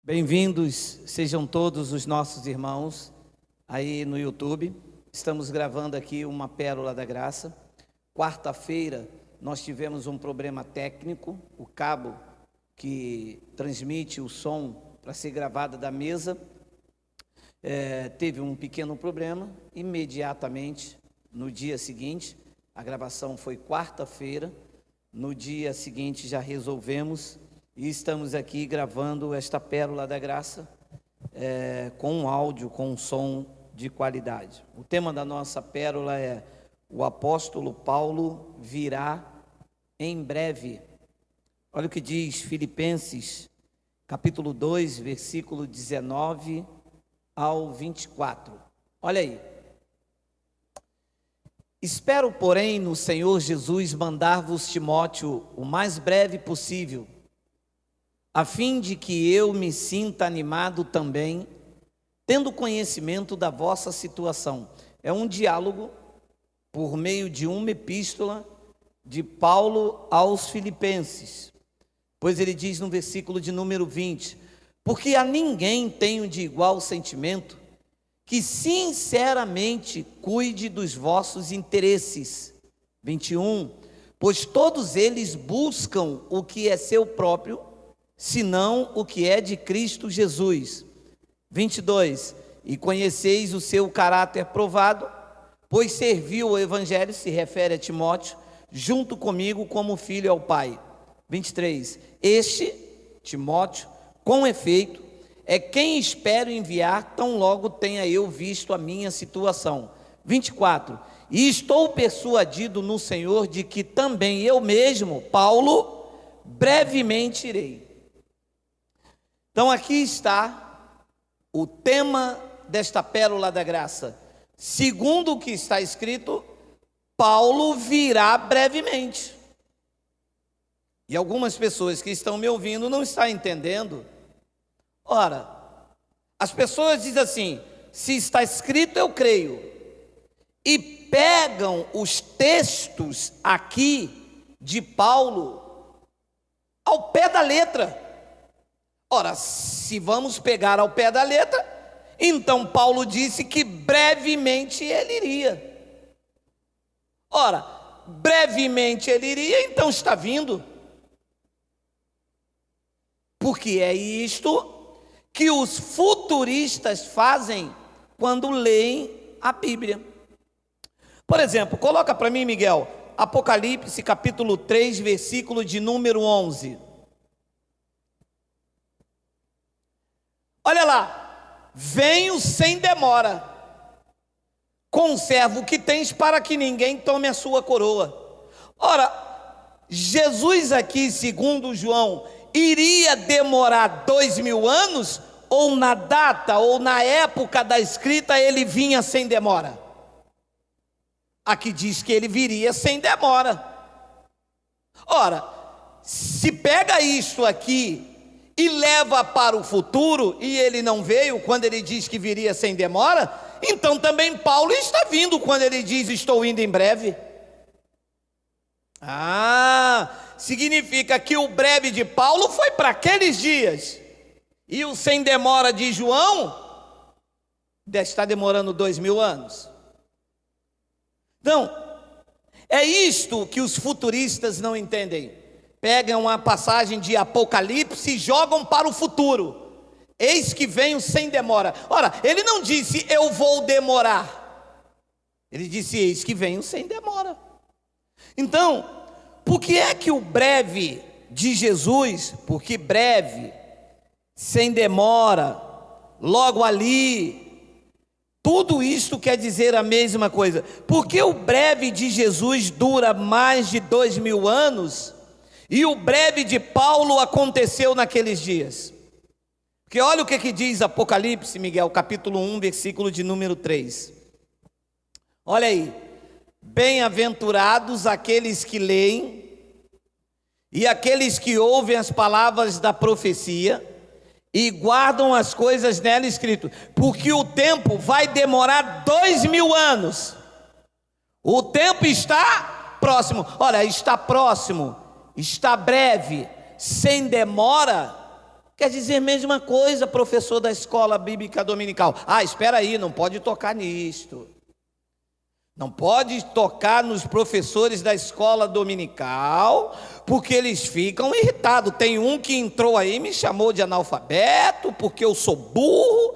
Bem-vindos sejam todos os nossos irmãos aí no YouTube. Estamos gravando aqui uma Pérola da Graça. Quarta-feira nós tivemos um problema técnico, o cabo que transmite o som para ser gravado da mesa teve um pequeno problema. Imediatamente, no dia seguinte, a gravação foi quarta-feira, no dia seguinte já resolvemos e estamos aqui gravando esta Pérola da Graça com um áudio, com um som de qualidade. O tema da nossa pérola é: o apóstolo Paulo virá em breve. Olha o que diz Filipenses, capítulo 2, versículo 19 ao 24. Olha aí. Espero, porém, no Senhor Jesus mandar-vos Timóteo o mais breve possível, a fim de que eu me sinta animado também, tendo conhecimento da vossa situação. É um diálogo por meio de uma epístola de Paulo aos Filipenses, pois ele diz no versículo de número 20: porque a ninguém tenho de igual sentimento que sinceramente cuide dos vossos interesses. 21, pois todos eles buscam o que é seu próprio, senão o que é de Cristo Jesus. 22, e conheceis o seu caráter provado, pois serviu o Evangelho, se refere a Timóteo, junto comigo como filho ao Pai. 23, este, Timóteo, com efeito, é quem espero enviar, tão logo tenha eu visto a minha situação. 24, e estou persuadido no Senhor de que também eu mesmo, Paulo, brevemente irei. Então aqui está o tema desta Pérola da Graça. Segundo o que está escrito, Paulo virá brevemente. E algumas pessoas que estão me ouvindo não estão entendendo. Ora, as pessoas dizem assim: se está escrito eu creio, e pegam os textos aqui de Paulo ao pé da letra. Ora, se vamos pegar ao pé da letra, então Paulo disse que brevemente ele iria. Ora, brevemente ele iria, então está vindo. Porque é isto que os futuristas fazem quando leem a Bíblia. Por exemplo, coloca para mim, Miguel, Apocalipse capítulo 3, versículo de número 11. Olha lá: venho sem demora, conserva o que tens para que ninguém tome a sua coroa. Ora, Jesus aqui, segundo João, iria demorar 2000 anos, ou na data, ou na época da escrita, ele vinha sem demora? Aqui diz que ele viria sem demora. Ora, se pega isto aqui e leva para o futuro, e ele não veio quando ele diz que viria sem demora, então também Paulo está vindo quando ele diz estou indo em breve. Significa que o breve de Paulo foi para aqueles dias, e o sem demora de João deve estar demorando 2000 anos. Então, é isto que os futuristas não entendem. Pegam a passagem de Apocalipse e jogam para o futuro. Eis que venho sem demora. Ora, ele não disse eu vou demorar, ele disse eis que venho sem demora. Então, por que é que o breve de Jesus, porque breve, sem demora, logo ali, tudo isto quer dizer a mesma coisa? Porque o breve de Jesus dura mais de 2000 anos, e o breve de Paulo aconteceu naqueles dias. Porque olha o que diz Apocalipse, Miguel, capítulo 1, versículo de número 3. Olha aí: bem-aventurados aqueles que leem e aqueles que ouvem as palavras da profecia e guardam as coisas nela escritas, porque o tempo vai demorar 2000 anos. O tempo está próximo. Olha, está próximo, está breve, sem demora. Quer dizer, mesma coisa, professor da escola bíblica dominical. Espera aí, não pode tocar nisto. Não pode tocar nos professores da escola dominical, porque eles ficam irritados. Tem um que entrou aí e me chamou de analfabeto, porque eu sou burro.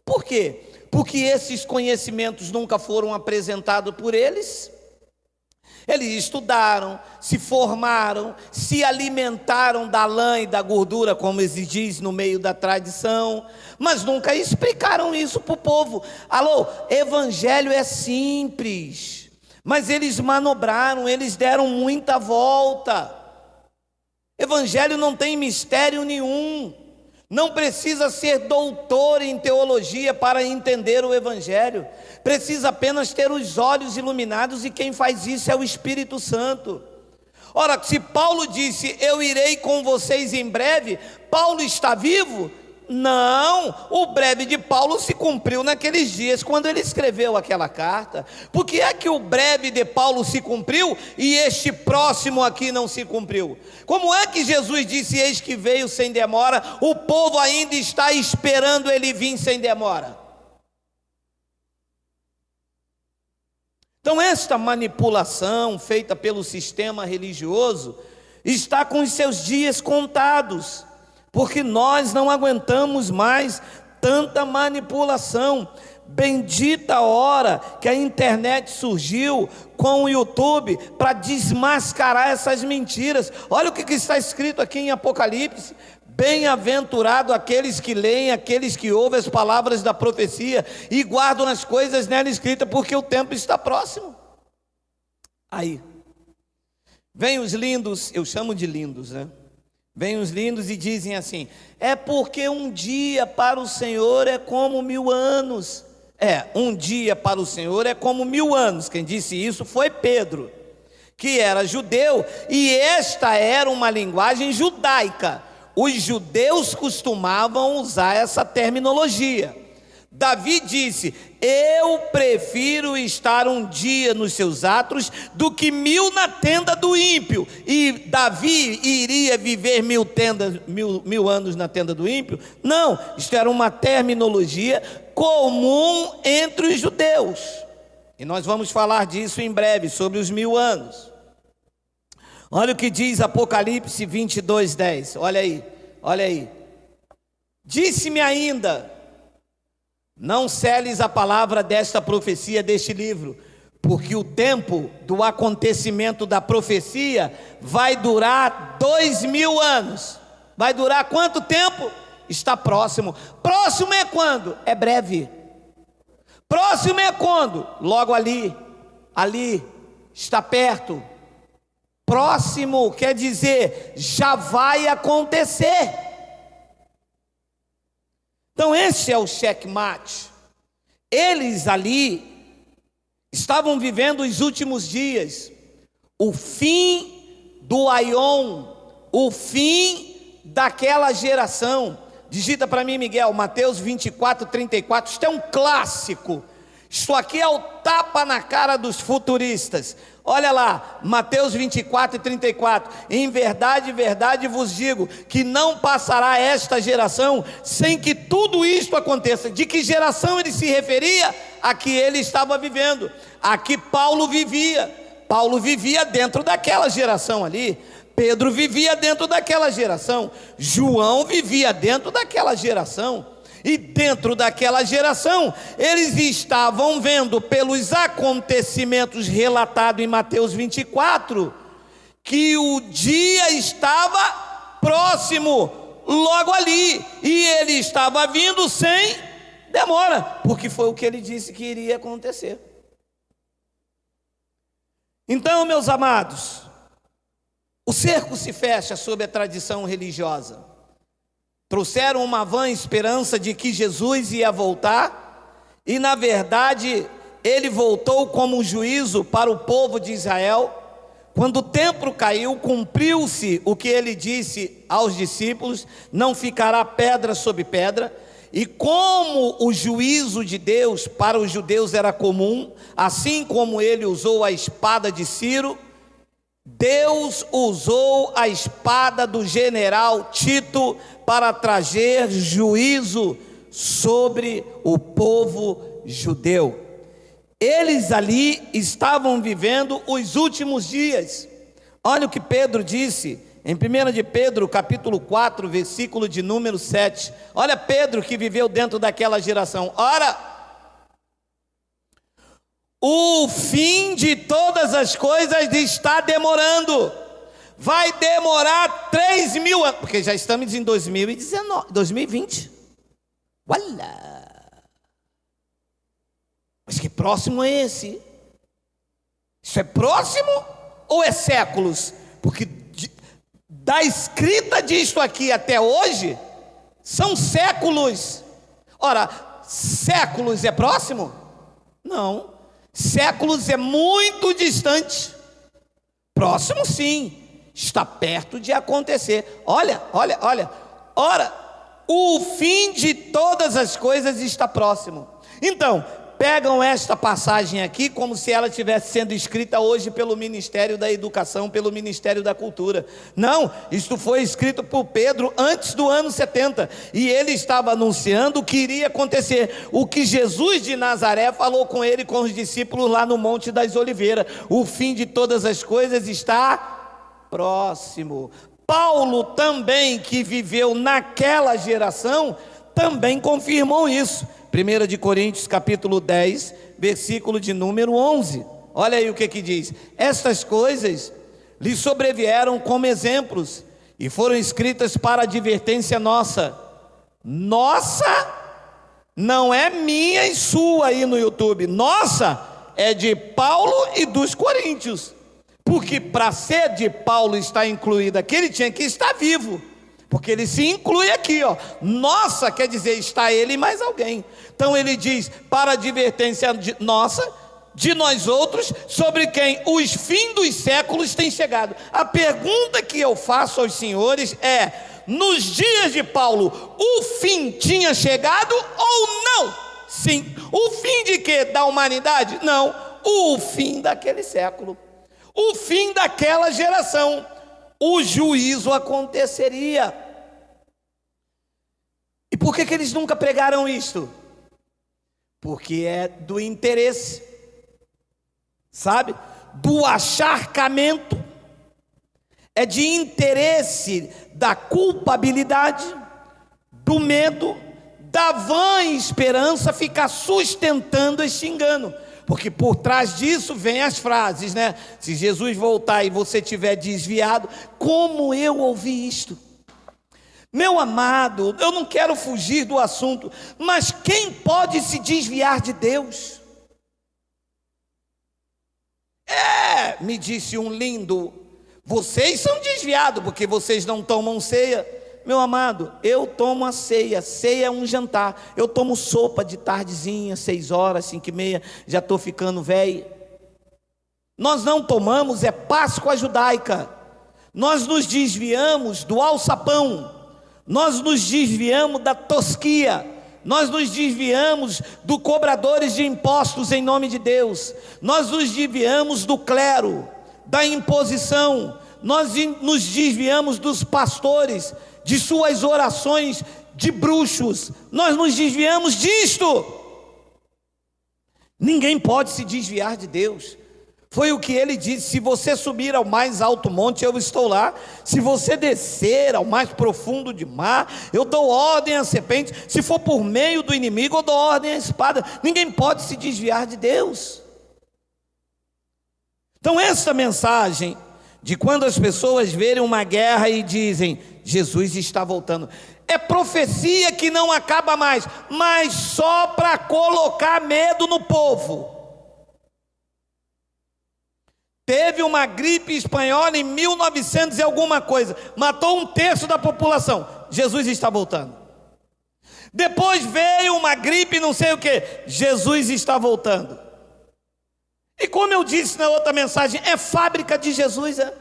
Por quê? Porque esses conhecimentos nunca foram apresentados por eles. Eles estudaram, se formaram, se alimentaram da lã e da gordura, como se diz no meio da tradição, mas nunca explicaram isso para o povo. Alô, evangelho é simples, mas eles manobraram, eles deram muita volta. Evangelho não tem mistério nenhum. Não precisa ser doutor em teologia para entender o Evangelho. Precisa apenas ter os olhos iluminados, e quem faz isso é o Espírito Santo. Ora, se Paulo disse, eu irei com vocês em breve, Paulo está vivo? Não, o breve de Paulo se cumpriu naqueles dias, quando ele escreveu aquela carta. Por que é que o breve de Paulo se cumpriu e este próximo aqui não se cumpriu? Como é que Jesus disse, eis que veio sem demora, o povo ainda está esperando ele vir sem demora? Então esta manipulação feita pelo sistema religioso está com os seus dias contados, porque nós não aguentamos mais tanta manipulação. Bendita a hora que a internet surgiu com o YouTube para desmascarar essas mentiras. Olha o que está escrito aqui em Apocalipse: bem-aventurado aqueles que leem, aqueles que ouvem as palavras da profecia e guardam as coisas nela escritas, porque o tempo está próximo. Aí vem os lindos, eu chamo de lindos, né? Vêm os lindos e dizem assim: é porque um dia para o Senhor é como 1000 anos. Um dia para o Senhor é como 1000 anos. Quem disse isso foi Pedro, que era judeu, e esta era uma linguagem judaica. Os judeus costumavam usar essa terminologia. Davi disse: eu prefiro estar um dia nos seus atos do que 1000 na tenda do ímpio. E Davi iria viver 1000 anos na tenda do ímpio? Não, isto era uma terminologia comum entre os judeus, e nós vamos falar disso em breve, sobre os 1000 anos. Olha o que diz Apocalipse 22:10, olha aí. Disse-me ainda: não seles a palavra desta profecia deste livro, porque o tempo do acontecimento da profecia vai durar 2000 anos. Vai durar quanto tempo? Está próximo. Próximo é quando? É breve. Próximo é quando? Logo ali, está perto. Próximo quer dizer, já vai acontecer. Então esse é o checkmate. Eles ali estavam vivendo os últimos dias, o fim do aion, o fim daquela geração. Digita para mim, Miguel, Mateus 24:34, isto é um clássico. Isso aqui é o tapa na cara dos futuristas. Olha lá, Mateus 24:34, em verdade, verdade vos digo, que não passará esta geração sem que tudo isto aconteça. De que geração ele se referia? A que ele estava vivendo, a que Paulo vivia. Paulo vivia dentro daquela geração ali, Pedro vivia dentro daquela geração, João vivia dentro daquela geração. E dentro daquela geração, eles estavam vendo pelos acontecimentos relatados em Mateus 24, que o dia estava próximo, logo ali, e ele estava vindo sem demora, porque foi o que ele disse que iria acontecer. Então, meus amados, o cerco se fecha sobre a tradição religiosa. Trouxeram uma vã esperança de que Jesus ia voltar, e na verdade ele voltou como um juízo para o povo de Israel. Quando o templo caiu, cumpriu-se o que ele disse aos discípulos: não ficará pedra sobre pedra. E como o juízo de Deus para os judeus era comum, assim como ele usou a espada de Ciro, Deus usou a espada do general Tito para trazer juízo sobre o povo judeu. Eles ali estavam vivendo os últimos dias. Olha o que Pedro disse em 1 de Pedro, capítulo 4, versículo de número 7. Olha Pedro que viveu dentro daquela geração. Ora, o fim de todas as coisas está demorando. Vai demorar 3.000 anos, porque já estamos em 2020. Olha! Mas que próximo é esse? Isso é próximo ou é séculos? Porque da escrita disto aqui até hoje, são séculos. Ora, séculos é próximo? Não. Séculos é muito distante. Próximo sim, está perto de acontecer. Olha. Ora, o fim de todas as coisas está próximo. Então, pegam esta passagem aqui como se ela estivesse sendo escrita hoje pelo Ministério da Educação, pelo Ministério da Cultura. Não, isto foi escrito por Pedro antes do ano 70, e ele estava anunciando o que iria acontecer, o que Jesus de Nazaré falou com ele e com os discípulos lá no Monte das Oliveiras. O fim de todas as coisas está próximo. Paulo também, que viveu naquela geração, também confirmou isso. 1 de Coríntios capítulo 10, versículo de número 11. Olha aí o que diz: estas coisas lhe sobrevieram como exemplos e foram escritas para advertência nossa. Nossa, não é minha e sua aí no YouTube. Nossa, é de Paulo e dos coríntios. Porque para ser de Paulo estar incluído aqui, ele tinha que estar vivo. Porque ele se inclui aqui, ó. Nossa, quer dizer, está ele e mais alguém. Então ele diz, para advertência nossa, de nós outros, sobre quem os fins dos séculos têm chegado. A pergunta que eu faço aos senhores é: nos dias de Paulo, o fim tinha chegado ou não? Sim. O fim de quê? Da humanidade? Não. O fim daquele século. O fim daquela geração. O juízo aconteceria. E por que eles nunca pregaram isto? Porque é do interesse, sabe? Do acharcamento, é de interesse da culpabilidade, do medo, da vã esperança ficar sustentando este engano. Porque por trás disso vem as frases, né? Se Jesus voltar e você tiver desviado, como eu ouvi isto? Meu amado, eu não quero fugir do assunto, mas quem pode se desviar de Deus? Me disse um lindo, vocês são desviados porque vocês não tomam ceia. Meu amado, eu tomo a ceia. Ceia é um jantar. Eu tomo sopa de tardezinha, 6 horas, 5h30, já estou ficando velho. Nós não tomamos, é Páscoa judaica. Nós nos desviamos do alçapão. Nós nos desviamos da tosquia. Nós nos desviamos do cobradores de impostos em nome de Deus. Nós nos desviamos do clero, da imposição. Nós nos desviamos dos pastores, de suas orações de bruxos. Nós nos desviamos disto. Ninguém pode se desviar de Deus. Foi o que ele disse: se você subir ao mais alto monte, eu estou lá. Se você descer ao mais profundo de mar, eu dou ordem à serpente. Se for por meio do inimigo, eu dou ordem à espada. Ninguém pode se desviar de Deus. Então essa mensagem de quando as pessoas verem uma guerra e dizem, Jesus está voltando, é profecia que não acaba mais, mas só para colocar medo no povo. Teve uma gripe espanhola em 1900 e alguma coisa, matou 1/3 da população. Jesus está voltando. Depois veio uma gripe não sei o que, Jesus está voltando. E como eu disse na outra mensagem, é fábrica de Jesus, é?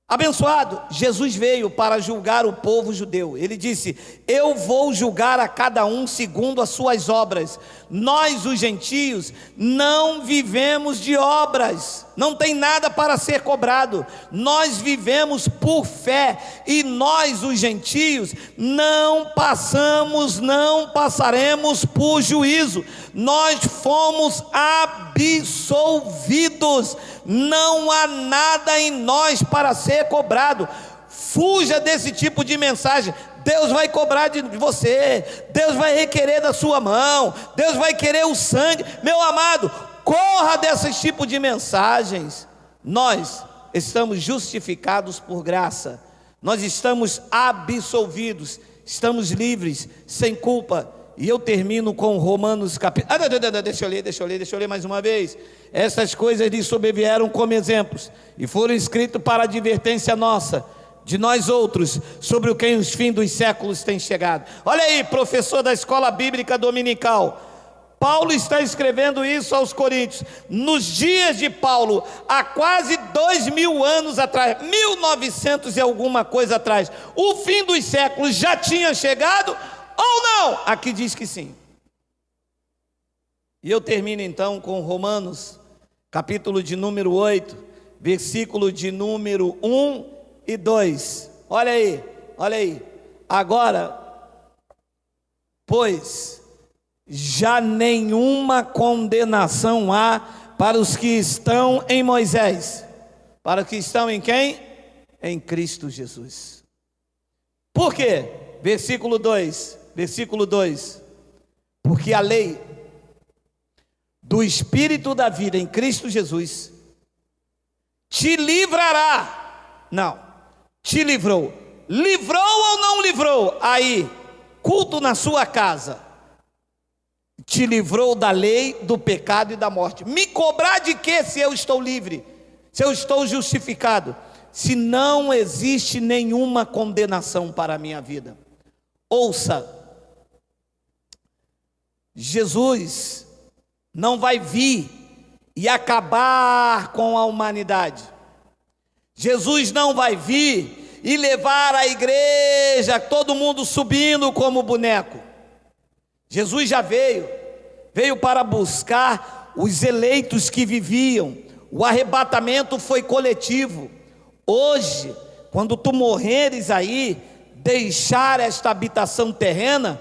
Abençoado, Jesus veio para julgar o povo judeu. Ele disse, eu vou julgar a cada um segundo as suas obras. Nós, os gentios, não vivemos de obras. não tem nada para ser cobrado. Nós vivemos por fé, e nós, os gentios, não passaremos por juízo. Nós fomos absolvidos, não há nada em nós para ser cobrado. Fuja desse tipo de mensagem. Deus vai cobrar de você, Deus vai requerer da sua mão, Deus vai querer o sangue. Meu amado, corra desses tipos de mensagens. Nós estamos justificados por graça, nós estamos absolvidos, estamos livres, sem culpa. E eu termino com Romanos capítulo... Deixa eu ler mais uma vez. Essas coisas lhes sobrevieram como exemplos, e foram escritos para advertência nossa, de nós outros, sobre o quem os fins dos séculos têm chegado. Olha aí, professor da escola bíblica dominical, Paulo está escrevendo isso aos Coríntios, nos dias de Paulo, há quase 2000 anos atrás, 1900 e alguma coisa atrás. O fim dos séculos já tinha chegado ou não? Aqui diz que sim. E eu termino então com Romanos, capítulo de número 8, versículo de número 1 e 2, olha aí, agora, pois, já nenhuma condenação há para os que estão em Moisés. Para os que estão em quem? Em Cristo Jesus. Por quê? Versículo 2, porque a lei do Espírito da vida em Cristo Jesus te livrará, te livrou ou não livrou? Aí, culto na sua casa, te livrou da lei, do pecado e da morte. Me cobrar de quê se eu estou livre, se eu estou justificado, se não existe nenhuma condenação para a minha vida? Ouça, Jesus não vai vir e acabar com a humanidade. Jesus não vai vir e levar a igreja, todo mundo subindo como boneco. Jesus já veio para buscar os eleitos que viviam. O arrebatamento foi coletivo. Hoje, quando tu morreres aí, deixar esta habitação terrena,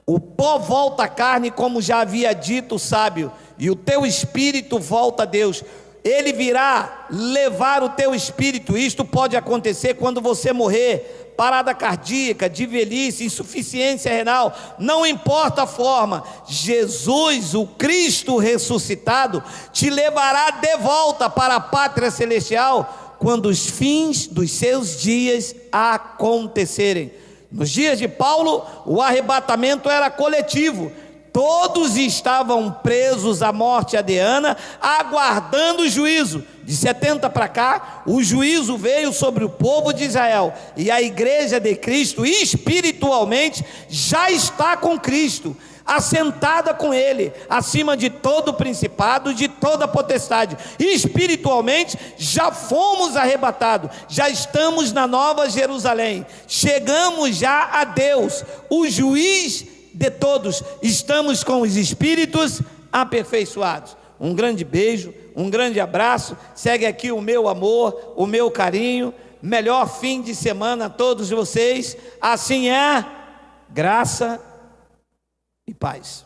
o pó volta à carne, como já havia dito o sábio, e o teu espírito volta a Deus. Ele virá levar o teu espírito. Isto pode acontecer quando você morrer, parada cardíaca, de velhice, insuficiência renal, não importa a forma. Jesus, o Cristo ressuscitado, te levará de volta para a pátria celestial, quando os fins dos seus dias acontecerem. Nos dias de Paulo, o arrebatamento era coletivo. Todos estavam presos à morte adeana, aguardando o juízo. De 70 para cá, o juízo veio sobre o povo de Israel, e a igreja de Cristo, espiritualmente, já está com Cristo, assentada com Ele, acima de todo principado, de toda potestade. Espiritualmente, já fomos arrebatados, já estamos na Nova Jerusalém, chegamos já a Deus, o juiz de todos. Estamos com os espíritos aperfeiçoados. Um grande beijo, um grande abraço. Segue aqui o meu amor, o meu carinho. Melhor fim de semana a todos vocês. Assim é, graça e paz.